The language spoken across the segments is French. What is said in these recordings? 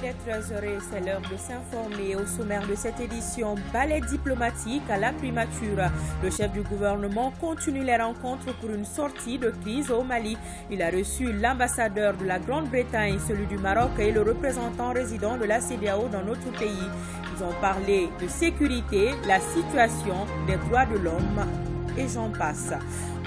Il est 13h, c'est l'heure de s'informer. Au sommaire de cette édition, balai diplomatique à la primature. Le chef du gouvernement continue les rencontres pour une sortie de crise au Mali. Il a reçu l'ambassadeur de la Grande-Bretagne, celui du Maroc et le représentant résident de la CEDEAO dans notre pays. Ils ont parlé de sécurité, la situation des droits de l'homme et j'en passe.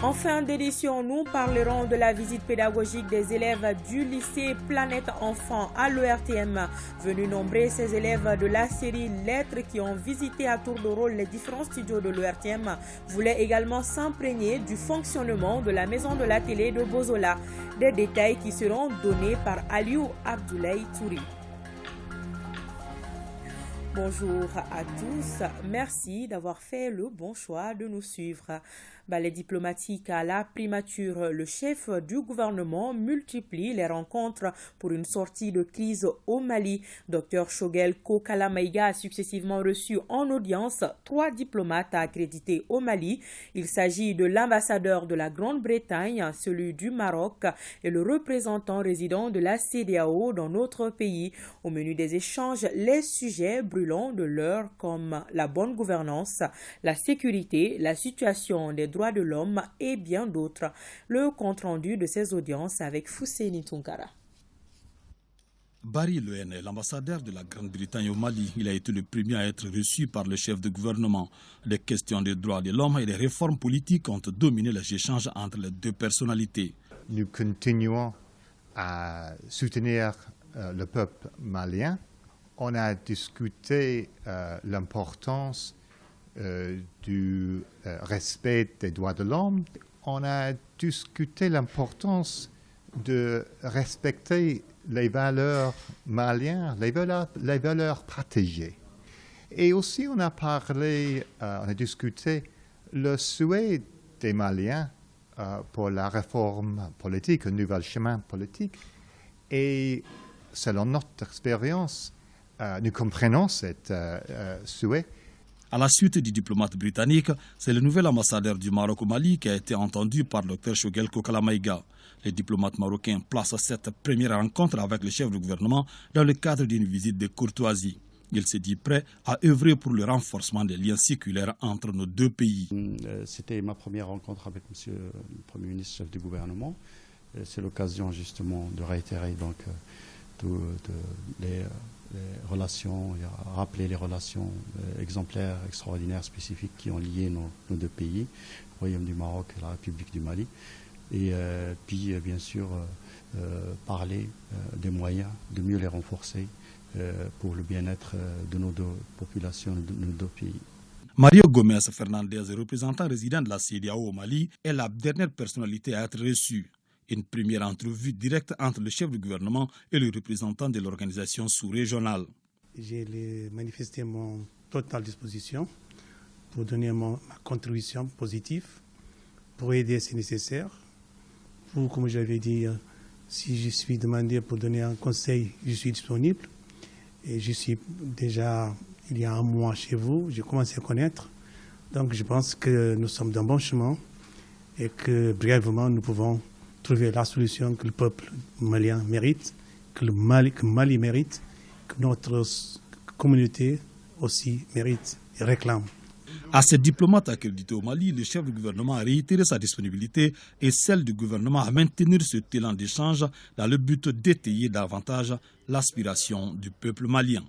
En fin d'édition, nous parlerons de la visite pédagogique des élèves du lycée Planète Enfant à l'ERTM. Venus nombrer ces élèves de la série Lettres qui ont visité à tour de rôle les différents studios de l'ERTM voulaient également s'imprégner du fonctionnement de la maison de la télé de Bozola. Des détails qui seront donnés par Aliou Abdoulaye Touri. Bonjour à tous, merci d'avoir fait le bon choix de nous suivre. Balai diplomatique à la primature, le chef du gouvernement multiplie les rencontres pour une sortie de crise au Mali. Dr Choguel Kokala Maïga a successivement reçu en audience 3 diplomates accrédités au Mali. Il s'agit de l'ambassadeur de la Grande-Bretagne, celui du Maroc et le représentant résident de la CEDEAO dans notre pays. Au menu des échanges, les sujets brûlants de l'heure comme la bonne gouvernance, la sécurité, la situation des droits de l'homme et bien d'autres. Le compte-rendu de ces audiences avec Fousséni Tunkara. Barry Luen, l'ambassadeur de la Grande-Bretagne au Mali, il a été le premier à être reçu par le chef de gouvernement. Les questions des droits de l'homme et des réformes politiques ont dominé les échanges entre les deux personnalités. Nous continuons à soutenir le peuple malien. On a discuté l'importance du respect des droits de l'homme. On a discuté l'importance de respecter les valeurs maliennes, les valeurs protégées. Et aussi, on a discuté le souhait des Maliens pour la réforme politique, un nouvel chemin politique. Et selon notre expérience, nous comprenons cet souhait. À la suite du diplomate britannique, c'est le nouvel ambassadeur du Maroc au Mali qui a été entendu par Dr Choguel Kokala Maïga. Les diplomates marocains placent cette première rencontre avec le chef du gouvernement dans le cadre d'une visite de courtoisie. Il s'est dit prêt à œuvrer pour le renforcement des liens séculaires entre nos deux pays. C'était ma première rencontre avec M. le Premier ministre, chef du gouvernement. C'est l'occasion justement de réitérer donc, les relations, rappeler les relations exemplaires, extraordinaires, spécifiques qui ont lié nos deux pays, le Royaume du Maroc et la République du Mali. Et puis, bien sûr, parler des moyens de mieux les renforcer pour le bien-être de nos deux populations, de nos deux pays. Mario Gomez Fernandez, représentant résident de la CEDEAO au Mali, est la dernière personnalité à être reçue. Une première entrevue directe entre le chef du gouvernement et le représentant de l'organisation sous-régionale. J'ai manifesté mon totale disposition pour donner ma contribution positive, pour aider si nécessaire. Pour, comme j'avais dit, si je suis demandé pour donner un conseil, je suis disponible. Et je suis déjà, il y a un mois chez vous, j'ai commencé à connaître. Donc je pense que nous sommes dans bon chemin et que brièvement nous pouvons trouver la solution que le peuple malien mérite, que Mali mérite, que notre communauté aussi mérite et réclame. À ces diplomates accrédités au Mali, le chef du gouvernement a réitéré sa disponibilité et celle du gouvernement à maintenir ce élan d'échange dans le but d'étayer davantage l'aspiration du peuple malien.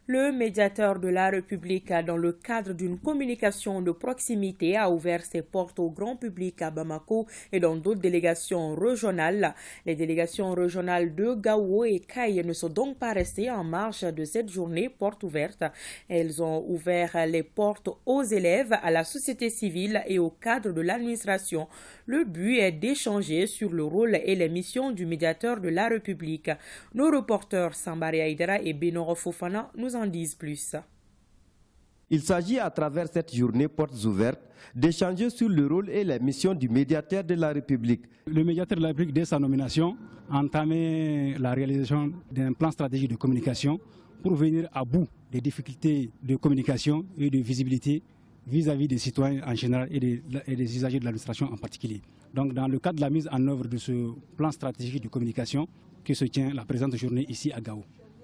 Le médiateur de la République, dans le cadre d'une communication de proximité, a ouvert ses portes au grand public à Bamako et dans d'autres délégations régionales. Les délégations régionales de Gao et Kaye ne sont donc pas restées en marge de cette journée porte ouverte. Elles ont ouvert les portes aux élèves, à la société civile et au cadre de l'administration. Le but est d'échanger sur le rôle et les missions du médiateur de la République. Nos reporters Sambari Aïdara et Benoro Fofana nous en disent plus. Il s'agit à travers cette journée portes ouvertes d'échanger sur le rôle et les missions du médiateur de la République. Le médiateur de la République, dès sa nomination, a entamé la réalisation d'un plan stratégique de communication pour venir à bout des difficultés de communication et de visibilité vis-à-vis des citoyens en général et des usagers de l'administration en particulier. Donc dans le cadre de la mise en œuvre de ce plan stratégique de communication que se tient la présente journée ici à Gao.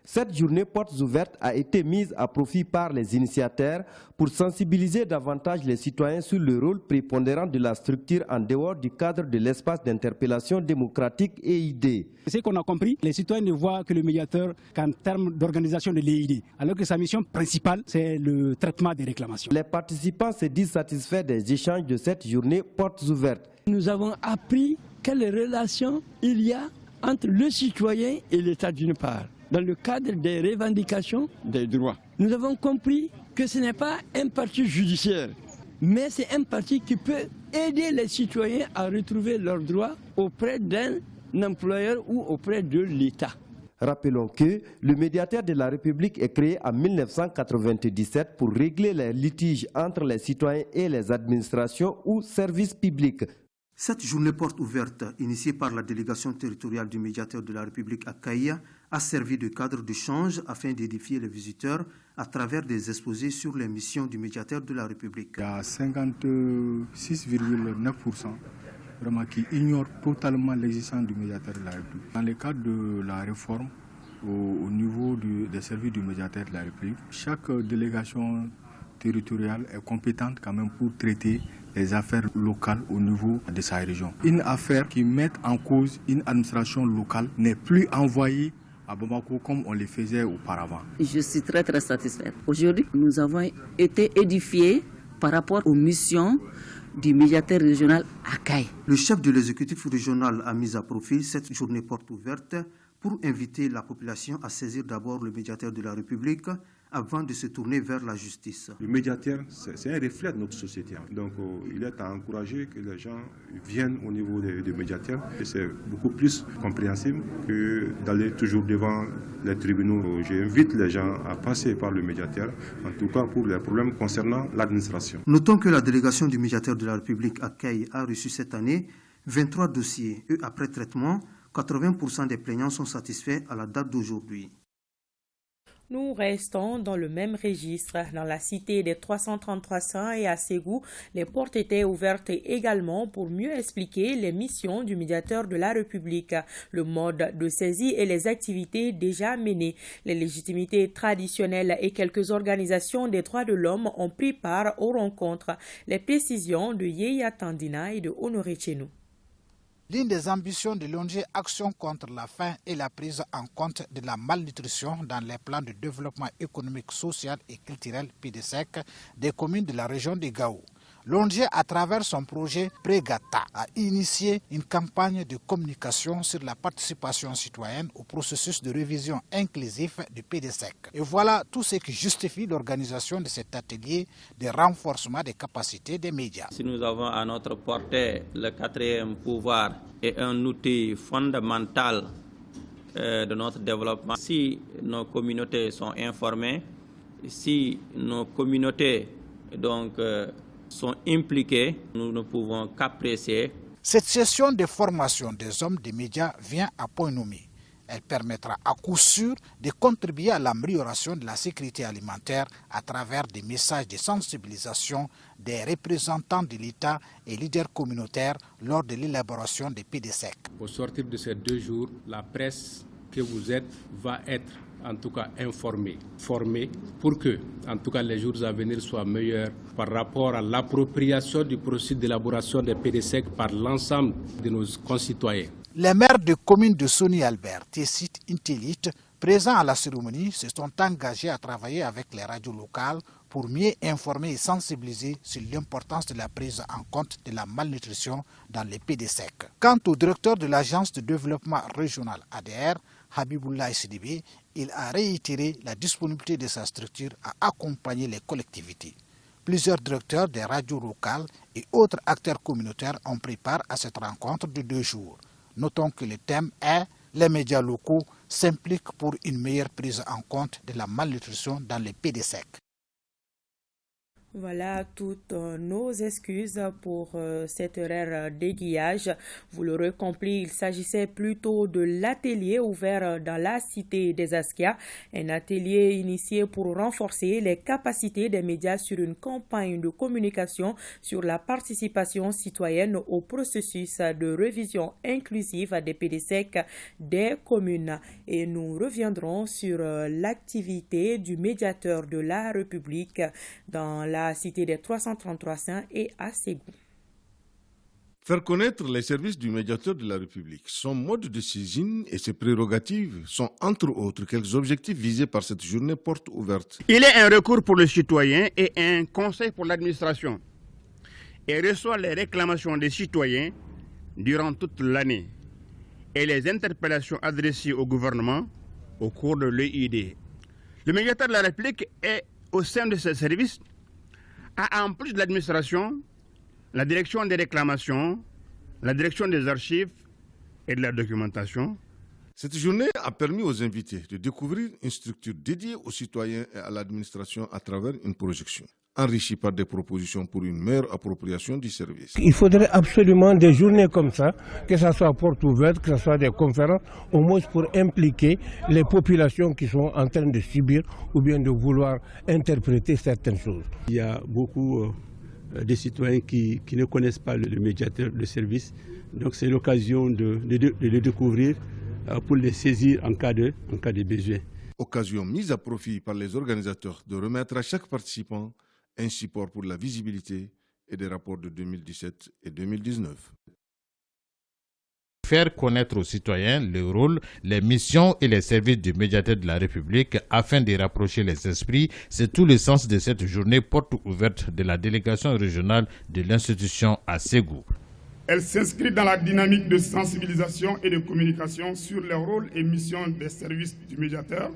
Cette journée portes ouvertes a été mise à profit par les initiateurs pour sensibiliser davantage les citoyens sur le rôle prépondérant de la structure en dehors du cadre de l'espace d'interpellation démocratique EID. Ce qu'on a compris, les citoyens ne voient que le médiateur qu'en termes d'organisation de l'EID, alors que sa mission principale, c'est le traitement des réclamations. Les participants se disent satisfaits des échanges de cette journée portes ouvertes. Nous avons appris quelles relations il y a entre le citoyen et l'État d'une part, dans le cadre des revendications des droits. Nous avons compris que ce n'est pas un parti judiciaire, mais c'est un parti qui peut aider les citoyens à retrouver leurs droits auprès d'un employeur ou auprès de l'État. Rappelons que le médiateur de la République est créé en 1997 pour régler les litiges entre les citoyens et les administrations ou services publics. Cette journée porte ouverte, initiée par la délégation territoriale du médiateur de la République à Kaya, a servi de cadre d'échange afin d'édifier les visiteurs à travers des exposés sur les missions du médiateur de la République. Il y a 56,9% vraiment qui ignorent totalement l'existence du médiateur de la République. Dans le cadre de la réforme au niveau des services du médiateur de la République, chaque délégation territoriale est compétente quand même pour traiter les affaires locales au niveau de sa région. Une affaire qui met en cause une administration locale n'est plus envoyée à Bamako comme on le faisait auparavant. Je suis très satisfaite. Aujourd'hui, nous avons été édifiés par rapport aux missions du médiateur régional à Kaya. Le chef de l'exécutif régional a mis à profit cette journée porte ouverte pour inviter la population à saisir d'abord le médiateur de la République avant de se tourner vers la justice. Le médiateur, c'est un reflet de notre société. Donc il est à encourager que les gens viennent au niveau des médiateurs. Et c'est beaucoup plus compréhensible que d'aller toujours devant les tribunaux. J'invite les gens à passer par le médiateur, en tout cas pour les problèmes concernant l'administration. Notons que la délégation du médiateur de la République à Kaya a reçu cette année 23 dossiers. Et après traitement, 80% des plaignants sont satisfaits à la date d'aujourd'hui. Nous restons dans le même registre. Dans la cité des 333 saints et à Ségou, les portes étaient ouvertes également pour mieux expliquer les missions du médiateur de la République, le mode de saisie et les activités déjà menées. Les légitimités traditionnelles et quelques organisations des droits de l'homme ont pris part aux rencontres. Les précisions de Yeya Tandina et de Honoré Chenou. L'une des ambitions de l'ONG Action contre la faim est la prise en compte de la malnutrition dans les plans de développement économique, social et culturel PDSEC des communes de la région de Gao. L'ONG, à travers son projet Prégata, a initié une campagne de communication sur la participation citoyenne au processus de révision inclusif du PDSEC. Et voilà tout ce qui justifie l'organisation de cet atelier de renforcement des capacités des médias. Si nous avons à notre portée le quatrième pouvoir est un outil fondamental de notre développement, si nos communautés sont informées, si nos communautés sont impliqués, nous ne pouvons qu'apprécier. Cette session de formation des hommes des médias vient à point nommé. Elle permettra à coup sûr de contribuer à l'amélioration de la sécurité alimentaire à travers des messages de sensibilisation des représentants de l'État et leaders communautaires lors de l'élaboration des PDSEC. Au sortir de ces 2 jours, la presse que vous êtes va être en tout cas informés, formés, pour que, en tout cas, les jours à venir soient meilleurs par rapport à l'appropriation du processus d'élaboration des PDSEC par l'ensemble de nos concitoyens. Les maires de communes de Soni Albert, Tessit, Intélit, présents à la cérémonie, se sont engagés à travailler avec les radios locales pour mieux informer et sensibiliser sur l'importance de la prise en compte de la malnutrition dans les PDSEC. Quant au directeur de l'agence de développement régional ADR, Habiboulaye Sidibé, il a réitéré la disponibilité de sa structure à accompagner les collectivités. Plusieurs directeurs des radios locales et autres acteurs communautaires ont pris part à cette rencontre de 2 jours. Notons que le thème est « Les médias locaux s'impliquent pour une meilleure prise en compte de la malnutrition dans les PDSEC ». Voilà toutes nos excuses pour cette erreur d'aiguillage. Vous l'aurez compris, il s'agissait plutôt de l'atelier ouvert dans la cité des Askia, un atelier initié pour renforcer les capacités des médias sur une campagne de communication sur la participation citoyenne au processus de révision inclusive des PDSEC des communes. Et nous reviendrons sur l'activité du médiateur de la République dans la cité des 333 Saints et à Ségou. Faire connaître les services du médiateur de la République, son mode de saisine et ses prérogatives sont entre autres quelques objectifs visés par cette journée porte ouverte. Il est un recours pour le citoyen et un conseil pour l'administration. Il reçoit les réclamations des citoyens durant toute l'année et les interpellations adressées au gouvernement au cours de l'EID. Le médiateur de la République est au sein de ce service a en plus de l'administration, la direction des réclamations, la direction des archives et de la documentation. Cette journée a permis aux invités de découvrir une structure dédiée aux citoyens et à l'administration à travers une projection, enrichie par des propositions pour une meilleure appropriation du service. Il faudrait absolument des journées comme ça, que ce soit porte ouverte, que ce soit des conférences, au moins pour impliquer les populations qui sont en train de subir ou bien de vouloir interpréter certaines choses. Il y a beaucoup de citoyens qui ne connaissent pas le médiateur de service, donc c'est l'occasion de le découvrir pour les saisir en cas de besoin. Occasion mise à profit par les organisateurs de remettre à chaque participant un support pour la visibilité et des rapports de 2017 et 2019. Faire connaître aux citoyens le rôle, les missions et les services du médiateur de la République afin de rapprocher les esprits, c'est tout le sens de cette journée porte ouverte de la délégation régionale de l'institution à Ségou. Elle s'inscrit dans la dynamique de sensibilisation et de communication sur les rôles et missions des services du médiateur,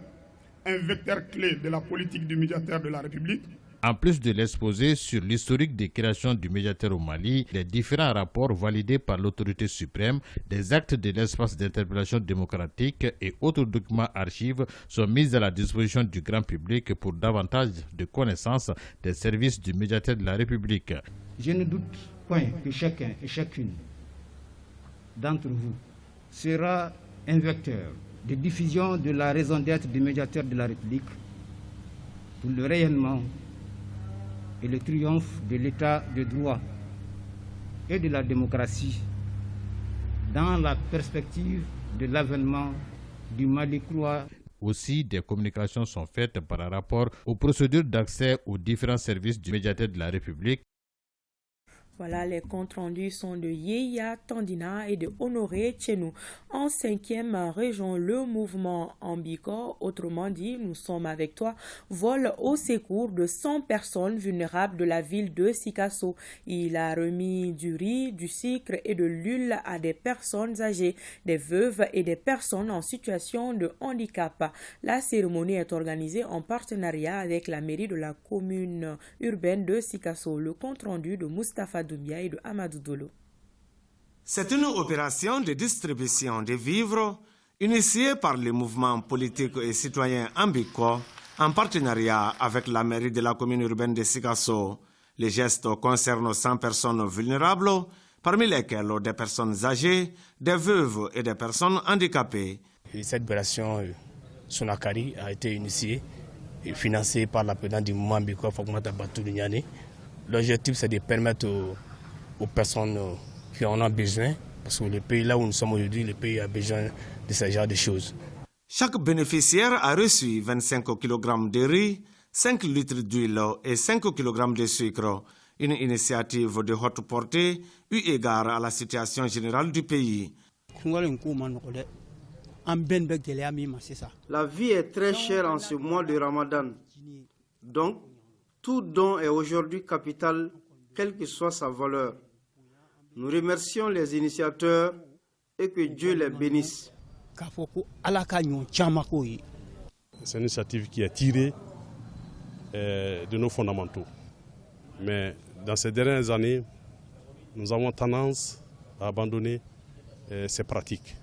un vecteur clé de la politique du médiateur de la République. En plus de l'exposé sur l'historique des créations du médiateur au Mali, les différents rapports validés par l'autorité suprême, des actes de l'espace d'interpellation démocratique et autres documents archives sont mis à la disposition du grand public pour davantage de connaissances des services du médiateur de la République. Je ne doute point que chacun et chacune d'entre vous sera un vecteur de diffusion de la raison d'être du médiateur de la République pour le rayonnement et le triomphe de l'état de droit et de la démocratie dans la perspective de l'avènement du Mali croix. Aussi, des communications sont faites par rapport aux procédures d'accès aux différents services du médiateur de la République. Voilà, les comptes rendus sont de Yeya Tandina et de Honoré Tchenou. En 5e région, le mouvement Ambicor, autrement dit, nous sommes avec toi, vole au secours de 100 personnes vulnérables de la ville de Sikasso. Il a remis du riz, du sucre et de l'huile à des personnes âgées, des veuves et des personnes en situation de handicap. La cérémonie est organisée en partenariat avec la mairie de la commune urbaine de Sikasso. Le compte rendu de Moustapha Doumbia et de Amadou Dolo. C'est une opération de distribution de vivres initiée par le mouvement politique et citoyen Ambicor en partenariat avec la mairie de la commune urbaine de Sikasso. Les gestes concernent 100 personnes vulnérables, parmi lesquelles des personnes âgées, des veuves et des personnes handicapées. Et cette opération Sonakari a été initiée et financée par la présidente du mouvement Ambicor, Fatoumata Batoul-Niani. L'objectif, c'est de permettre aux personnes qui en ont besoin, parce que le pays là où nous sommes aujourd'hui, le pays a besoin de ce genre de choses. Chaque bénéficiaire a reçu 25 kg de riz, 5 litres d'huile et 5 kg de sucre. Une initiative de haute portée eu égard à la situation générale du pays. La vie est très chère en ce mois de Ramadan. Donc, tout don est aujourd'hui capital, quelle que soit sa valeur. Nous remercions les initiateurs et que Dieu les bénisse. C'est une initiative qui est tirée de nos fondamentaux. Mais dans ces dernières années, nous avons tendance à abandonner ces pratiques.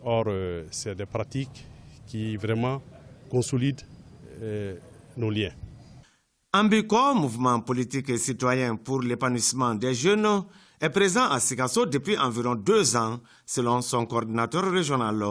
Or, c'est des pratiques qui vraiment consolident nos liens. Ambiko, mouvement politique et citoyen pour l'épanouissement des jeunes, est présent à Sikasso depuis environ 2 ans, selon son coordinateur régional.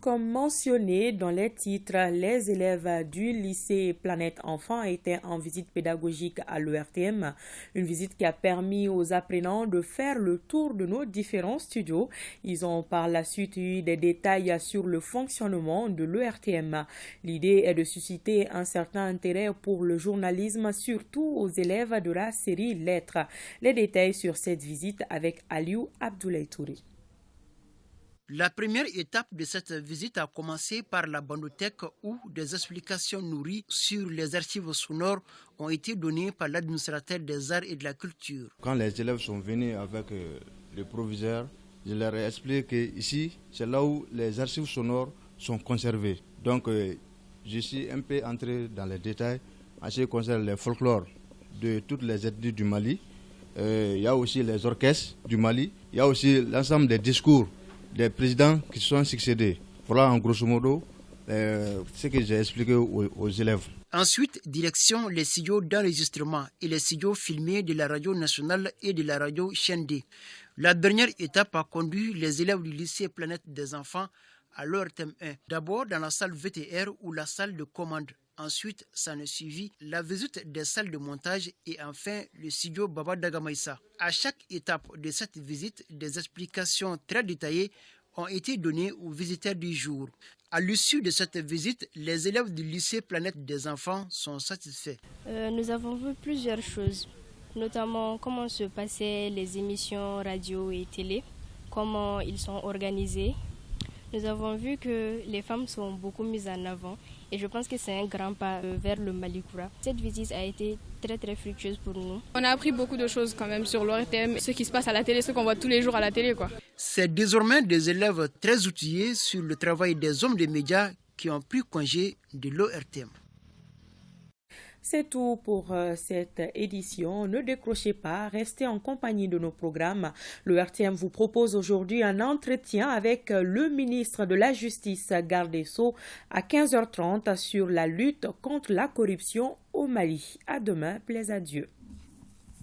Comme mentionné dans les titres, les élèves du lycée Planète Enfants étaient en visite pédagogique à l'ERTM, une visite qui a permis aux apprenants de faire le tour de nos différents studios. Ils ont par la suite eu des détails sur le fonctionnement de l'ERTM. L'idée est de susciter un certain intérêt pour le journalisme, surtout aux élèves de la série Lettres. Les détails sur cette visite avec Aliou Abdoulaye Touré. La première étape de cette visite a commencé par la bandothèque où des explications nourries sur les archives sonores ont été données par l'administrateur des arts et de la culture. Quand les élèves sont venus avec le proviseur, je leur ai expliqué qu'ici, c'est là où les archives sonores sont conservées. Donc, je suis un peu entré dans les détails en ce qui concerne les folklores de toutes les ethnies du Mali. Il y a aussi les orchestres du Mali. Il y a aussi l'ensemble des discours des présidents qui se sont succédés. Voilà en grosso modo ce que j'ai expliqué aux élèves. Ensuite, direction les studios d'enregistrement et les studios filmés de la radio nationale et de la radio Chaîne D. La dernière étape a conduit les élèves du lycée Planète des Enfants à leur thème 1. D'abord dans la salle VTR ou la salle de commande. Ensuite, s'en est suivi la visite des salles de montage et enfin le studio Baba Dagamaïsa. À chaque étape de cette visite, des explications très détaillées ont été données aux visiteurs du jour. À l'issue de cette visite, les élèves du lycée Planète des Enfants sont satisfaits. Nous avons vu plusieurs choses, notamment comment se passaient les émissions radio et télé, comment ils sont organisés. Nous avons vu que les femmes sont beaucoup mises en avant et je pense que c'est un grand pas vers le Malikoura. Cette visite a été très fructueuse pour nous. On a appris beaucoup de choses quand même sur l'ORTM, ce qui se passe à la télé, ce qu'on voit tous les jours à la télé, quoi. C'est désormais des élèves très outillés sur le travail des hommes des médias qui ont pris congé de l'ORTM. C'est tout pour cette édition. Ne décrochez pas, restez en compagnie de nos programmes. Le RTM vous propose aujourd'hui un entretien avec le ministre de la Justice, Garde des Sceaux, à 15h30 sur la lutte contre la corruption au Mali. À demain, plaise à Dieu.